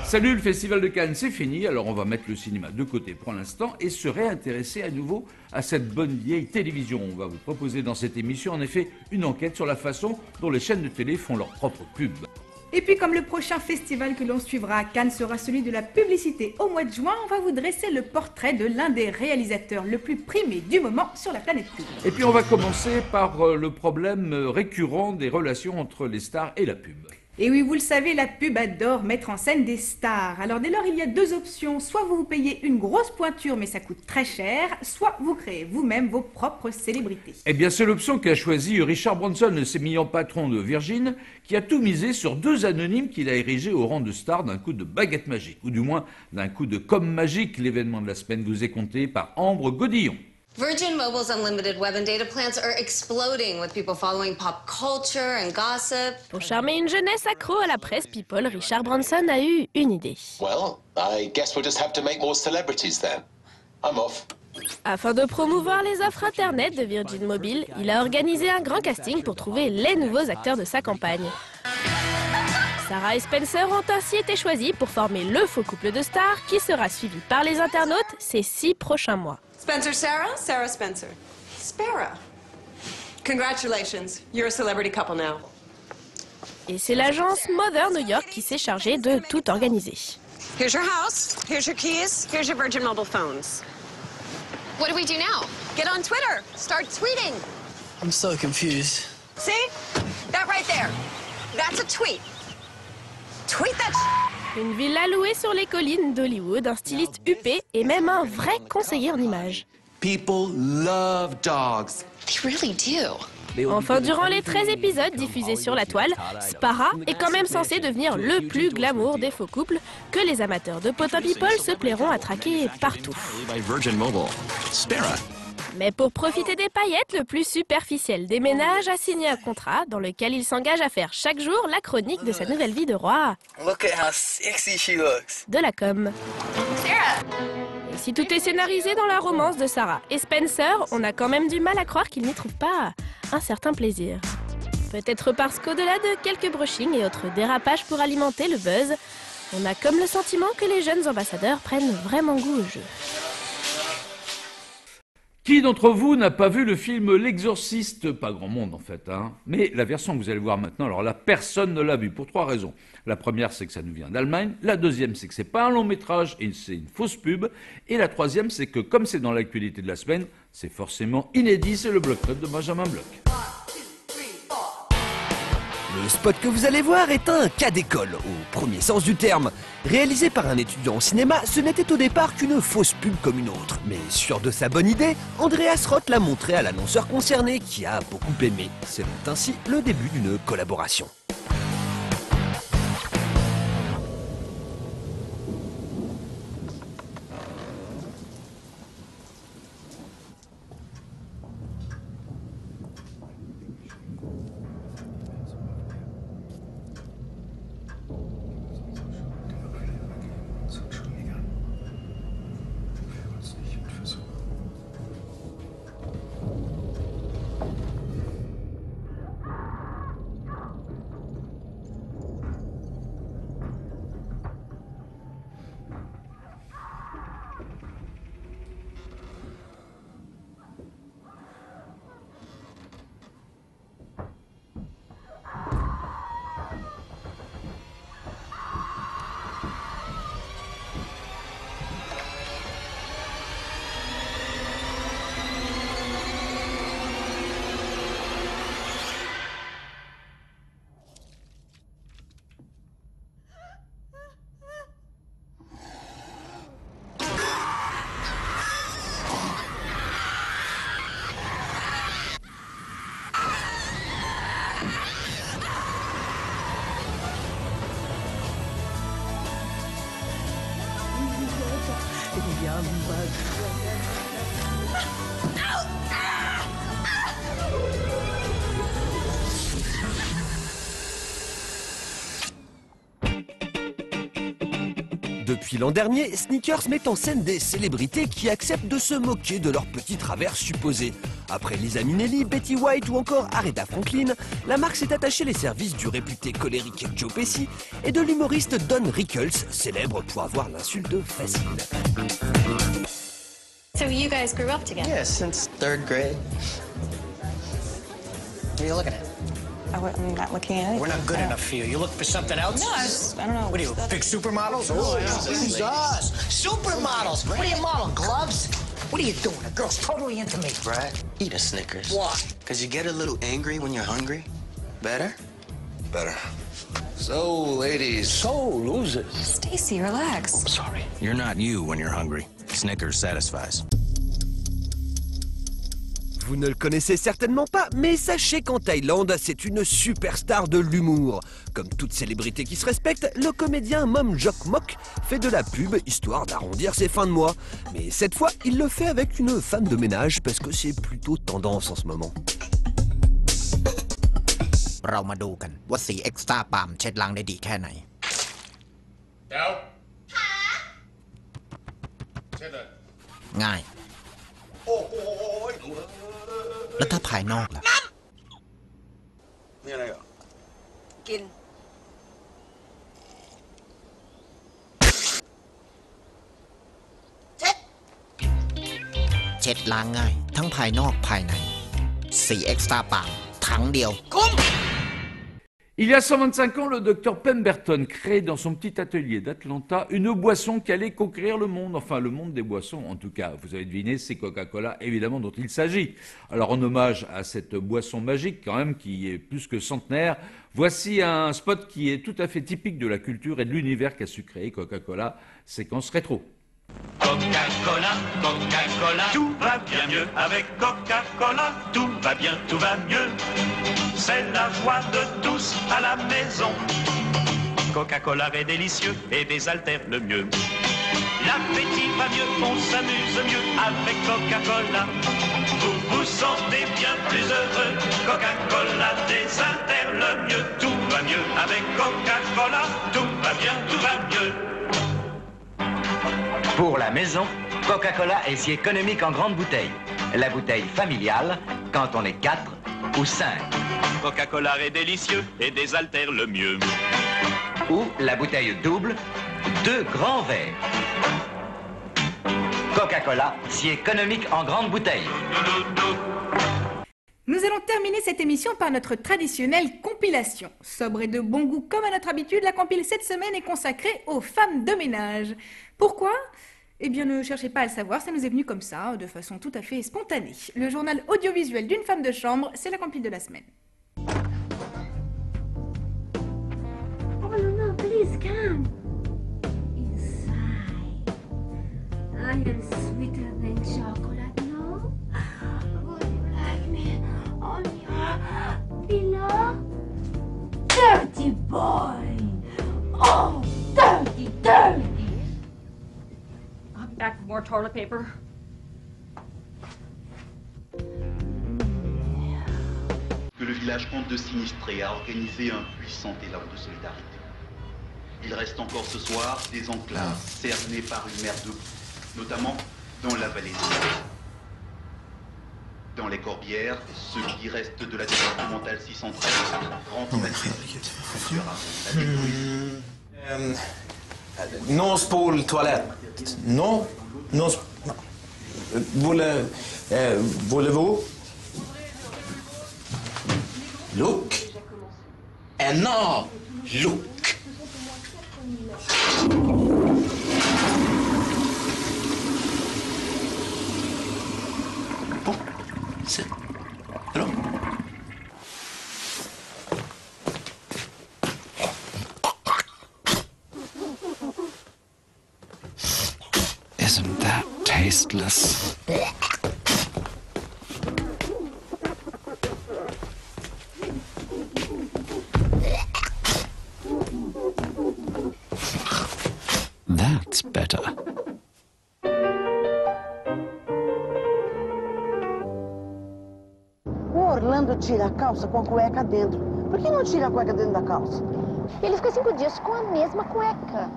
Salut, le Festival de Cannes, c'est fini, alors on va mettre le cinéma de côté pour l'instant et se réintéresser à nouveau à cette bonne vieille télévision. On va vous proposer dans cette émission, en effet, une enquête sur la façon dont les chaînes de télé font leur propre pub. Et puis comme le prochain festival que l'on suivra à Cannes sera celui de la publicité au mois de juin, on va vous dresser le portrait de l'un des réalisateurs le plus primé du moment sur la planète pub. Et puis on va commencer par le problème récurrent des relations entre les stars et la pub. Et oui, vous le savez, la pub adore mettre en scène des stars. Alors dès lors, il y a deux options. Soit vous vous payez une grosse pointure, mais ça coûte très cher, soit vous créez vous-même vos propres célébrités. Eh bien, c'est l'option qu'a choisie Richard Branson, le sémillant patron de Virgin, qui a tout misé sur deux anonymes qu'il a érigés au rang de stars d'un coup de baguette magique, ou du moins d'un coup de com magique. L'événement de la semaine vous est conté par Ambre Godillon. Virgin Mobile's unlimited web and data plans are exploding with people following pop culture and gossip. Pour charmer une jeunesse accro à la presse people, Richard Branson a eu une idée. Well, I guess we'll just have to make more celebrities then. I'm off. Afin de promouvoir les offres internet de Virgin Mobile, il a organisé un grand casting pour trouver les nouveaux acteurs de sa campagne. Sarah et Spencer ont ainsi été choisis pour former le faux couple de stars qui sera suivi par les internautes ces 6 prochains mois. Spencer Sarah, Sarah Spencer. Spera. Congratulations, you're a celebrity couple now. Et c'est l'agence Mother New York qui s'est chargée de tout organiser. Here's your house, here's your keys, here's your Virgin Mobile phones. What do we do now? Get on Twitter, start tweeting. I'm so confused. See? That right there. That's a tweet. Tweet that Une villa louée sur les collines d'Hollywood, un styliste huppé et même un vrai conseiller en images. People love dogs. They really do. Enfin, durant les 13 épisodes diffusés sur la toile, Spara est quand même censé devenir le plus glamour des faux couples que les amateurs de potin people se plairont à traquer partout. Mais pour profiter des paillettes, le plus superficiel des ménages a signé un contrat dans lequel il s'engage à faire chaque jour la chronique de sa nouvelle vie de roi. Look at how sexy she looks. De la com. Et si tout est scénarisé dans la romance de Sarah et Spencer, on a quand même du mal à croire qu'ils n'y trouvent pas un certain plaisir. Peut-être parce qu'au-delà de quelques brushings et autres dérapages pour alimenter le buzz, on a comme le sentiment que les jeunes ambassadeurs prennent vraiment goût au jeu. Qui d'entre vous n'a pas vu le film L'Exorciste? Pas grand monde en fait, hein. Mais la version que vous allez voir maintenant, alors là, personne ne l'a vu pour 3 raisons. La première, c'est que ça nous vient d'Allemagne. La deuxième, c'est que c'est pas un long métrage et c'est une fausse pub. Et la troisième, c'est que comme c'est dans l'actualité de la semaine, c'est forcément inédit, c'est le bloc-notes de Benjamin Bloch. Le spot que vous allez voir est un cas d'école, au premier sens du terme. Réalisé par un étudiant en cinéma, ce n'était au départ qu'une fausse pub comme une autre. Mais sûr de sa bonne idée, Andreas Roth l'a montré à l'annonceur concerné qui a beaucoup aimé. C'est ainsi le début d'une collaboration. Depuis l'an dernier, Sneakers met en scène des célébrités qui acceptent de se moquer de leurs petits travers supposés. Après Liza Minnelli, Betty White ou encore Aretha Franklin, la marque s'est attachée les services du réputé colérique Joe Pesci et de l'humoriste Don Rickles, célèbre pour avoir l'insulte facile. So you guys grew up together? Yeah, since 3rd grade. What are you looking at? I'm not looking at it. We're not good enough for you. You look for something else? No, I don't know. What are you, big supermodels? Oh, Jesus! Supermodels! What do you model, gloves? What are you doing? The girl's totally into me. Brad, eat a Snickers. Why? Because you get a little angry when you're hungry. Better? Better. So, ladies. So, losers. Stacy, relax. Sorry. You're not you when you're hungry. Snickers satisfies. Vous ne le connaissez certainement pas, mais sachez qu'en Thaïlande, c'est une superstar de l'humour. Comme toute célébrité qui se respecte, le comédien Mom Jok Mok fait de la pub histoire d'arrondir ses fins de mois. Mais cette fois, il le fait avec une femme de ménage parce que c'est plutôt tendance en ce moment. เรามาดูกันว่าสีเอ็กซ์ตร้าปาล์มเช็ดล้างได้ดีแค่ไหน เดี๋ยวเช็ดเลย ง่าย โอ้โห แล้วถ้าภายนอกล่ะ นี่อะไรเหรอ กิน เช็ดล้างง่าย ทั้งภายนอกภายในสีเอ็กซ์ตร้าปาล์มถังเดียวคุ้ม Il y a 125 ans, le docteur Pemberton crée dans son petit atelier d'Atlanta une boisson qui allait conquérir le monde, enfin le monde des boissons en tout cas. Vous avez deviné, c'est Coca-Cola évidemment dont il s'agit. Alors en hommage à cette boisson magique quand même qui est plus que centenaire, voici un spot qui est tout à fait typique de la culture et de l'univers qu'a su créer Coca-Cola, séquence rétro. Coca-Cola, Coca-Cola, tout va bien mieux avec Coca-Cola, tout va bien, tout va mieux. C'est la joie de tous à la maison. Coca-Cola est délicieux et désaltère le mieux. L'appétit va mieux, on s'amuse mieux avec Coca-Cola. Vous vous sentez bien plus heureux. Coca-Cola désaltère le mieux. Tout va mieux avec Coca-Cola, tout va bien, tout va mieux. Pour la maison, Coca-Cola est si économique en grande bouteille. La bouteille familiale, quand on est 4 ou 5. Coca-Cola est délicieux et désaltère le mieux. Ou la bouteille double, 2 grands verres. Coca-Cola, si économique en grande bouteille. Nous allons terminer cette émission par notre traditionnelle compilation. Sobre et de bon goût comme à notre habitude, la compile cette semaine est consacrée aux femmes de ménage. Pourquoi ? Eh bien, ne cherchez pas à le savoir, ça nous est venu comme ça, de façon tout à fait spontanée. Le journal audiovisuel d'une femme de chambre, c'est la compile de la semaine. Oh no, please come. Inside. I am sweeter than chocolate, no? Would you like me on your pillow? Dirty boy! Oh, dirty, dirty! Back with more toilet paper. Que le village compte de sinistrés a organisé un puissant élan de solidarité. Il reste encore ce soir des enclaves cernées par une mer de boue, notamment dans la vallée de l'Est. Dans les Corbières, ce qui reste de la départementale 613 rentre la Non spol toalett. Non. Non. Voulez-vous? Look. And now, look. Bon, c'est... Alors? Isn't that tasteless? That's better. O Orlando tira a calça com a cueca dentro. Por que não tira a cueca dentro da calça? Ele fica 5 dias com a mesma cueca.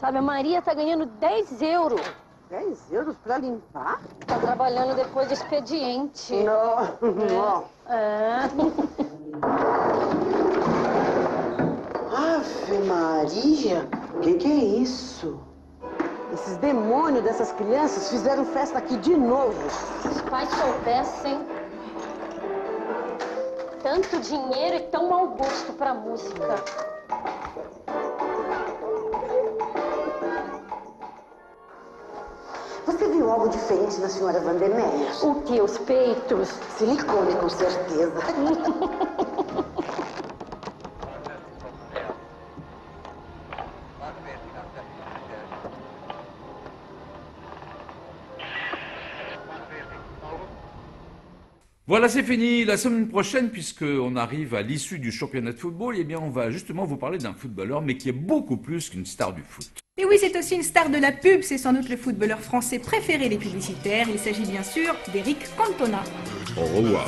sabe? A Maria tá ganhando 10 euros. 10 euros pra limpar? Tá trabalhando depois do expediente. Não, não. É. Ave Maria, o que é isso? Esses demônios dessas crianças fizeram festa aqui de novo. Se os pais soubessem, tanto dinheiro e tão mau gosto pra música. Você viu algo diferente na senhora Vandermeyer? O que? Os peitos? Silicone, com certeza. Voilà, c'est fini. La semaine prochaine, puisqu'on arrive à l'issue du championnat de football, eh bien, on va justement vous parler d'un footballeur, mais qui est beaucoup plus qu'une star du foot. Et oui, c'est aussi une star de la pub, c'est sans doute le footballeur français préféré des publicitaires. Il s'agit bien sûr d'Eric Cantona. Au revoir.